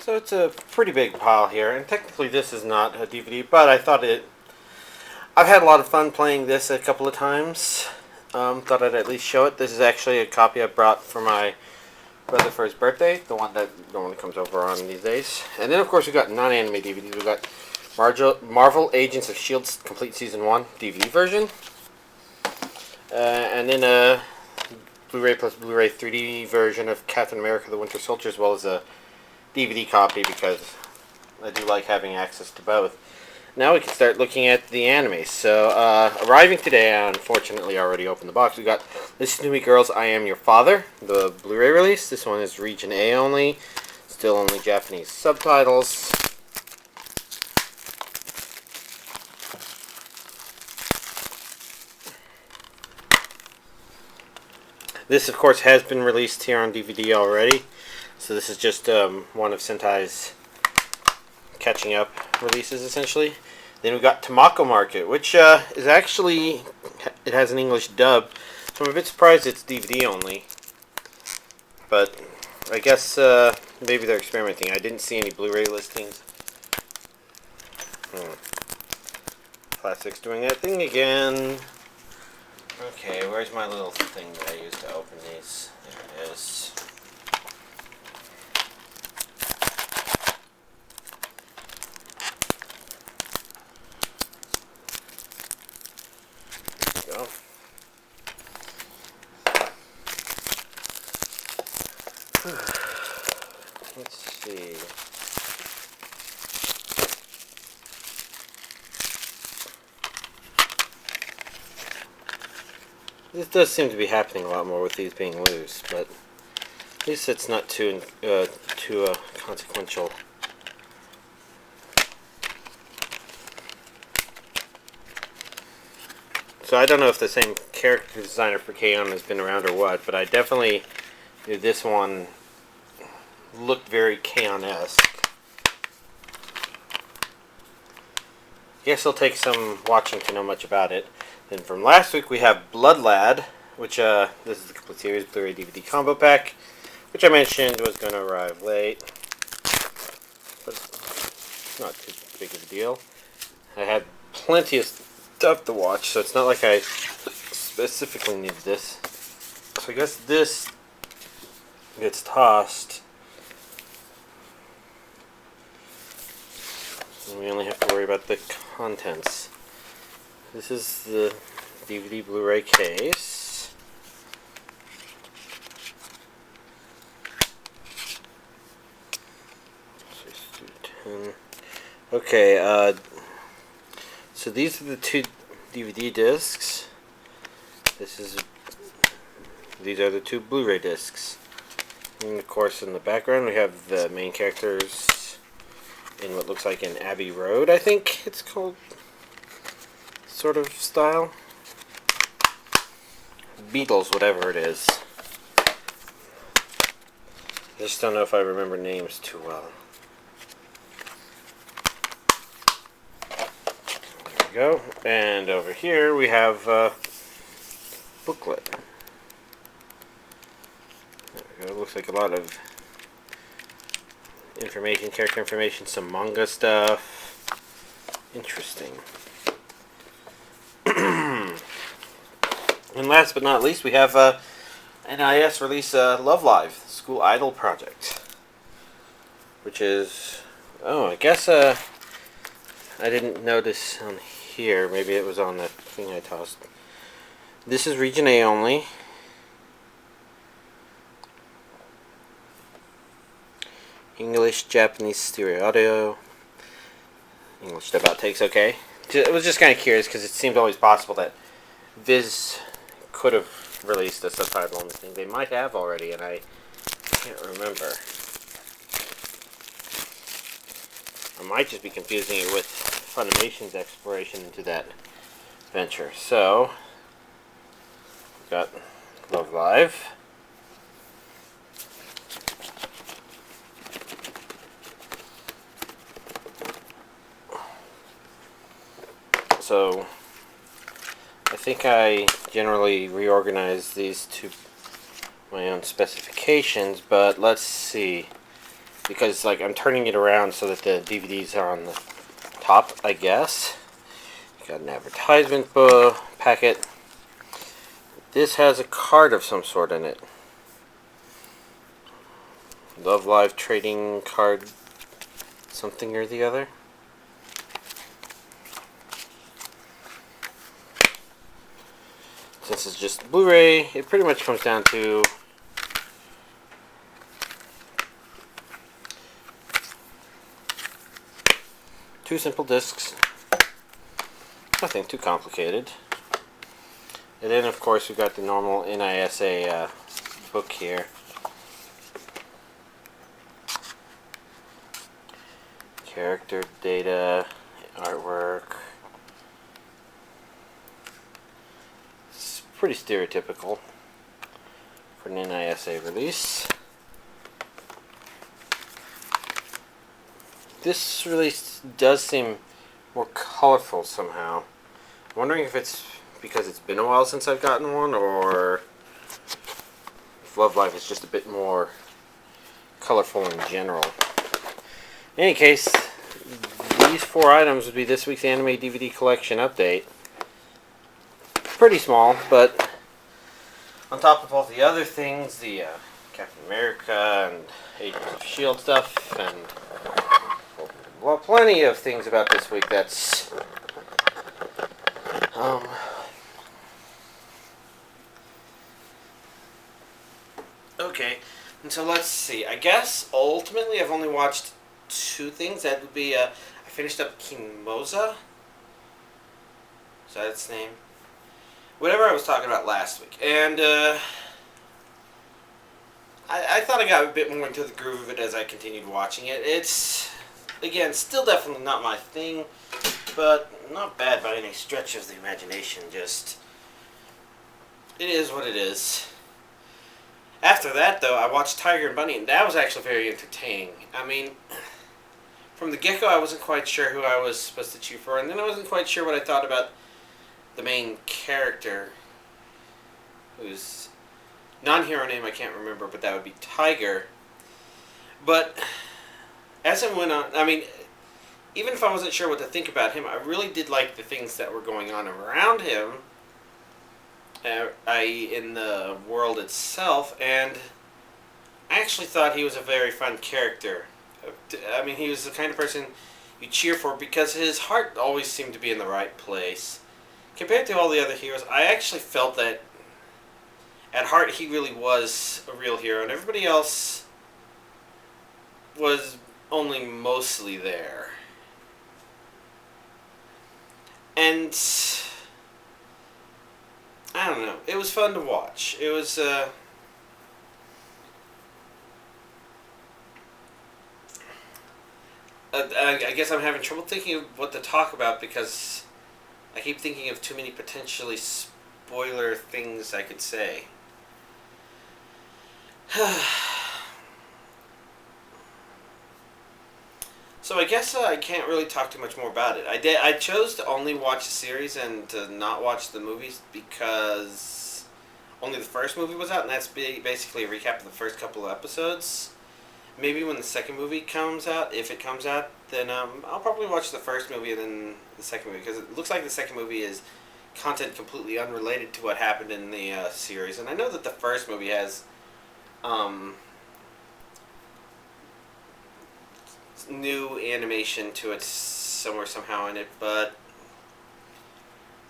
So it's a pretty big pile here, and technically this is not a DVD, but I thought I've had a lot of fun playing this a couple of times. Thought I'd at least show it. This is actually a copy I brought for my brother for his birthday, the one that comes over on these days. And then of course we got non-anime DVDs. We got Marvel Agents of S.H.I.E.L.D. Complete Season 1 DVD version. And then a Blu-ray plus Blu-ray 3D version of Captain America the Winter Soldier, as well as a DVD copy, because I do like having access to both. Now we can start looking at the anime. So, arriving today, I unfortunately already opened the box. We got Listen to Me Girls, I Am Your Father, the Blu-ray release. This one is Region A only, still only Japanese subtitles. This, of course, has been released here on DVD already. So this is just one of Sentai's catching up releases, essentially. Then we've got Tamako Market, which is actually, it has an English dub. So I'm a bit surprised it's DVD only. But I guess maybe they're experimenting. I didn't see any Blu-ray listings. Plastic's doing that thing again. Okay, where's my little thing that I use to open these? There it is. There we go. Let's see. This does seem to be happening a lot more with these being loose, but at least it's not too consequential. So I don't know if the same character designer for K-On! Has been around or what, but I definitely knew this one looked very K-On!-esque. Guess it'll take some watching to know much about it. Then from last week we have Lad, which this is the complete series Blu-ray DVD combo pack, which I mentioned was going to arrive late, but it's not too big of a deal. I had plenty of stuff to watch, so it's not like I specifically needed this. So I guess this gets tossed, and we only have to worry about the contents. This is the DVD Blu-ray case. Okay, so these are the two DVD discs. These are the two Blu-ray discs. And of course, in the background, we have the main characters in what looks like an Abbey Road, I think it's called. Sort of style. Beatles, whatever it is. I just don't know if I remember names too well. There we go. And over here we have a booklet. There we go. Looks like a lot of information, character information, some manga stuff. Interesting. And last but not least, we have NIS release Love Live, School Idol Project. Which is, I guess I didn't notice on here. Maybe it was on that thing I tossed. This is Region A only. English, Japanese, stereo audio. English dub outtakes, okay. I was just kind of curious because it seemed always possible that Viz could have released a subtitle on this thing. They might have already, and I can't remember. I might just be confusing it with Funimation's exploration into that venture. So, we've got Love Live. So, I think I generally reorganize these to my own specifications, but let's see. because like I'm turning it around so that the DVDs are on the top, I guess. Got an advertisement packet. This has a card of some sort in it. Love Live trading card, something or the other. Since it's just Blu-ray, it pretty much comes down to two simple discs. Nothing too complicated. And then, of course, we've got the normal NISA book here. Character data, artwork. It's pretty stereotypical for an NISA release. This release does seem more colorful somehow. I'm wondering if it's because it's been a while since I've gotten one, or if Love Live is just a bit more colorful in general. In any case, these 4 items would be this week's anime DVD collection update. Pretty small, but on top of all the other things, the Captain America and Agents of S.H.I.E.L.D. stuff, and well, plenty of things about this week that's okay. And so let's see. I guess ultimately I've only watched 2 things. That would be I finished up Kimoza. Is that its name? Whatever I was talking about last week, and I thought I got a bit more into the groove of it as I continued watching it. It's, again, still definitely not my thing, but not bad by any stretch of the imagination. Just, it is what it is. After that, though, I watched Tiger and Bunny, and that was actually very entertaining. I mean, from the get-go, I wasn't quite sure who I was supposed to cheer for, and then I wasn't quite sure what I thought about the main character, whose non-hero name I can't remember, but that would be Tiger. But as it went on, I mean, even if I wasn't sure what to think about him, I really did like the things that were going on around him, i.e. in the world itself, and I actually thought he was a very fun character. I mean, he was the kind of person you cheer for because his heart always seemed to be in the right place. Compared to all the other heroes, I actually felt that at heart he really was a real hero, and everybody else was only mostly there. And I don't know, it was fun to watch. It was I guess I'm having trouble thinking of what to talk about because I keep thinking of too many potentially spoiler things I could say. So I guess I can't really talk too much more about it. I chose to only watch the series and to not watch the movies because only the first movie was out, and that's basically a recap of the first couple of episodes. Maybe when the second movie comes out, if it comes out, then I'll probably watch the first movie and then the second movie, because it looks like the second movie is content completely unrelated to what happened in the series. And I know that the first movie has new animation to it somehow in it, but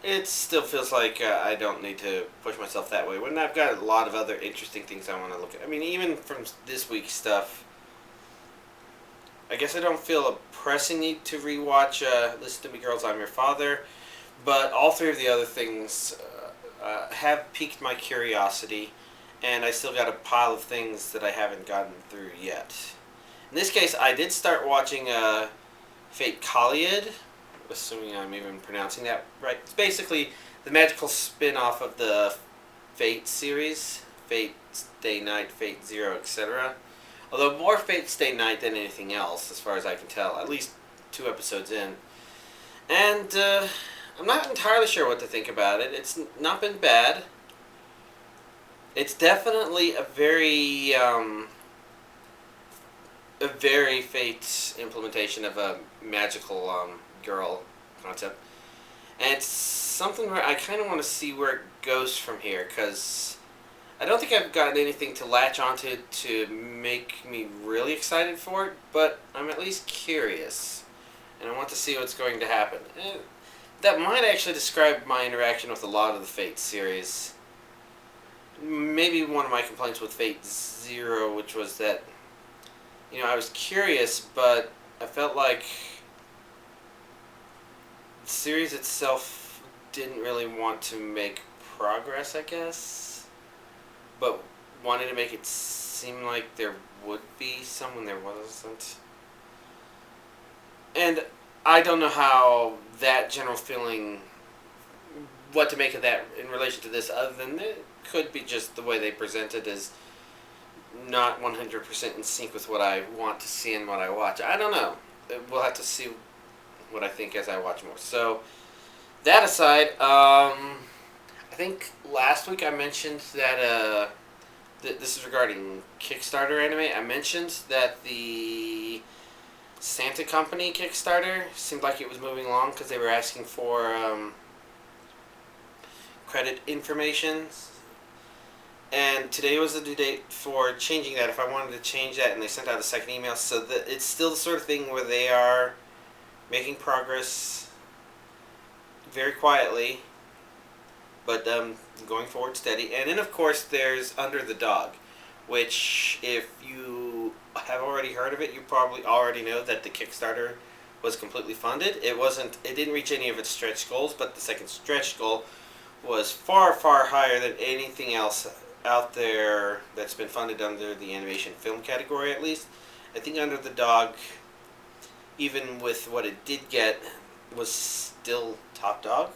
it still feels like I don't need to push myself that way when I've got a lot of other interesting things I want to look at. I mean, even from this week's stuff, I guess I don't feel a pressing need to rewatch Listen to Me Girls, I'm Your Father, but all 3 of the other things have piqued my curiosity, and I still got a pile of things that I haven't gotten through yet. In this case, I did start watching Fate Kaliad, assuming I'm even pronouncing that right. It's basically the magical spin-off of the Fate series, Fate Stay Night, Fate Zero, etc. Although more Fate Stay Night than anything else, as far as I can tell, at least 2 episodes in. And I'm not entirely sure what to think about it. It's not been bad. It's definitely a very a very Fate implementation of a magical girl concept. And it's something where I kind of want to see where it goes from here, because I don't think I've gotten anything to latch onto to make me really excited for it, but I'm at least curious, and I want to see what's going to happen. And that might actually describe my interaction with a lot of the Fate series. Maybe one of my complaints with Fate Zero, which was that, I was curious, but I felt like the series itself didn't really want to make progress, I guess, but wanted to make it seem like there would be some when there wasn't. And I don't know how that general feeling, what to make of that in relation to this, other than it could be just the way they present it as not 100% in sync with what I want to see and what I watch. I don't know. We'll have to see what I think as I watch more. So, that aside, I think last week I mentioned that, this is regarding Kickstarter anime. I mentioned that the Santa Company Kickstarter seemed like it was moving along because they were asking for credit information. And today was the due date for changing that, if I wanted to change that, and they sent out a second email. So that it's still the sort of thing where they are making progress very quietly, but going forward steady. And then, of course, there's Under the Dog, which, if you have already heard of it, you probably already know that the Kickstarter was completely funded. It didn't reach any of its stretch goals, but the second stretch goal was far, far higher than anything else out there that's been funded under the animation film category, at least. I think Under the Dog, even with what it did get, was still top dog.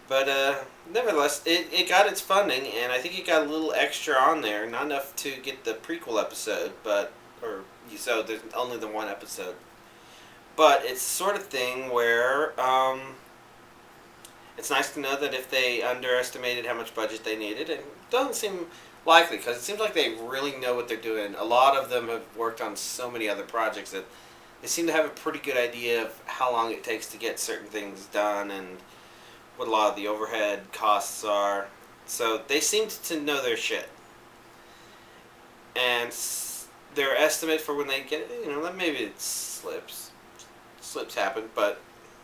But nevertheless, it got its funding, and I think it got a little extra on there. Not enough to get the prequel episode, so there's only the one episode. But it's the sort of thing where it's nice to know that if they underestimated how much budget they needed, it doesn't seem likely, because it seems like they really know what they're doing. A lot of them have worked on so many other projects that they seem to have a pretty good idea of how long it takes to get certain things done and what a lot of the overhead costs are. So they seem to know their shit. And their estimate for when they get it, maybe it slips. Slips happen, but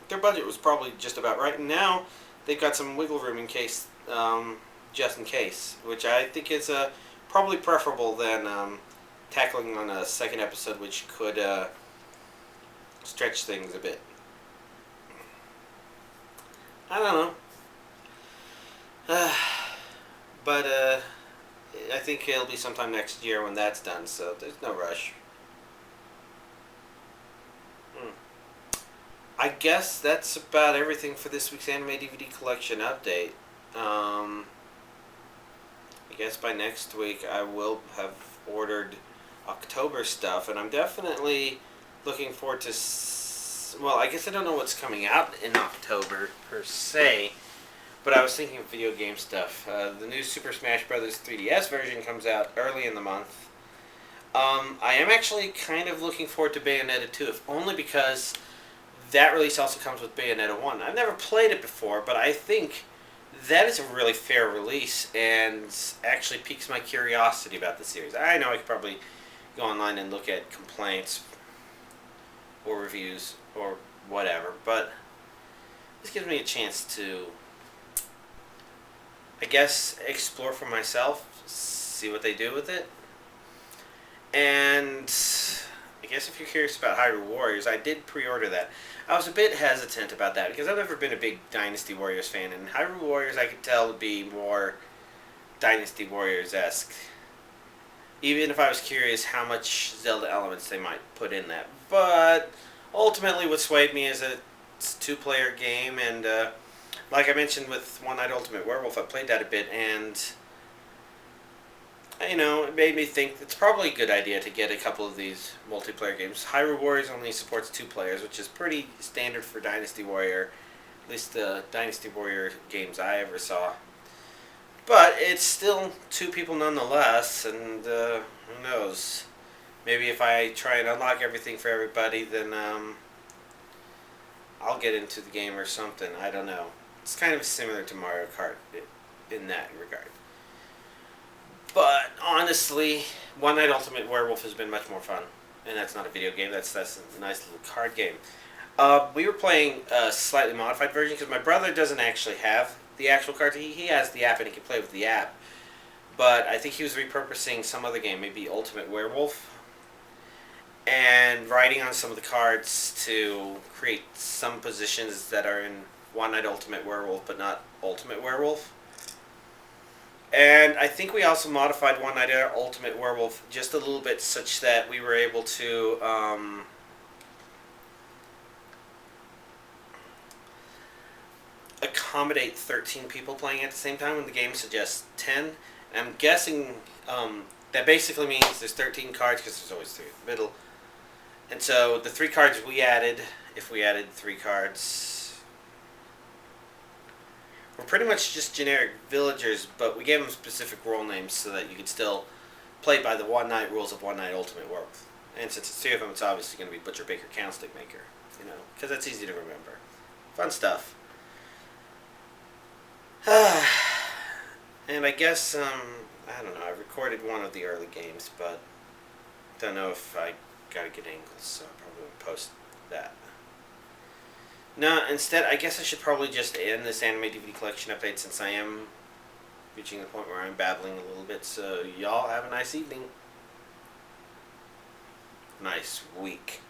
their budget was probably just about right. And now they've got some wiggle room in case, just in case, which I think is probably preferable than tackling on a second episode, which could stretch things a bit. I don't know. But I think it'll be sometime next year when that's done, so there's no rush. I guess that's about everything for this week's anime DVD collection update. I guess by next week I will have ordered October stuff, and I'm definitely looking forward to... Well, I guess I don't know what's coming out in October, per se, but I was thinking of video game stuff. The new Super Smash Bros. 3DS version comes out early in the month. I am actually kind of looking forward to Bayonetta 2, if only because that release also comes with Bayonetta 1. I've never played it before, but I think that is a really fair release and actually piques my curiosity about the series. I know I could probably go online and look at complaints or reviews or whatever, but this gives me a chance to, I guess, explore for myself, see what they do with it. And I guess if you're curious about Hyrule Warriors, I did pre-order that. I was a bit hesitant about that because I've never been a big Dynasty Warriors fan, and Hyrule Warriors I could tell would be more Dynasty Warriors-esque. Even if I was curious how much Zelda elements they might put in that. But ultimately what swayed me is that it's a two-player game, and like I mentioned with One Night Ultimate Werewolf, I played that a bit, and it made me think it's probably a good idea to get a couple of these multiplayer games. Hyrule Warriors only supports 2 players, which is pretty standard for Dynasty Warrior, at least the Dynasty Warrior games I ever saw. But it's still 2 people nonetheless, and Who knows? Maybe if I try and unlock everything for everybody, then I'll get into the game or something. I don't know. It's kind of similar to Mario Kart in that regard. But honestly, One Night Ultimate Werewolf has been much more fun. And that's not a video game. That's a nice little card game. We were playing a slightly modified version because my brother doesn't actually have the actual card. He has the app and he can play with the app. But I think he was repurposing some other game, maybe Ultimate Werewolf, and writing on some of the cards to create some positions that are in One Night Ultimate Werewolf, but not Ultimate Werewolf. And I think we also modified One Night Ultimate Werewolf just a little bit such that we were able to accommodate 13 people playing at the same time when the game suggests 10. And I'm guessing that basically means there's 13 cards because there's always 3 in the middle. And so the 3 cards we added, if we added 3 cards, were pretty much just generic villagers, but we gave them specific role names so that you could still play by the One Night rules of One Night Ultimate Werewolf. And since it's 3 of them, it's obviously going to be Butcher, Baker, Candlestick Maker, because that's easy to remember. Fun stuff. And I guess, I don't know, I recorded one of the early games, but don't know if I got a good angle, so I probably won't post that. No, instead, I guess I should probably just end this anime DVD collection update since I am reaching the point where I'm babbling a little bit, so y'all have a nice evening. Nice week.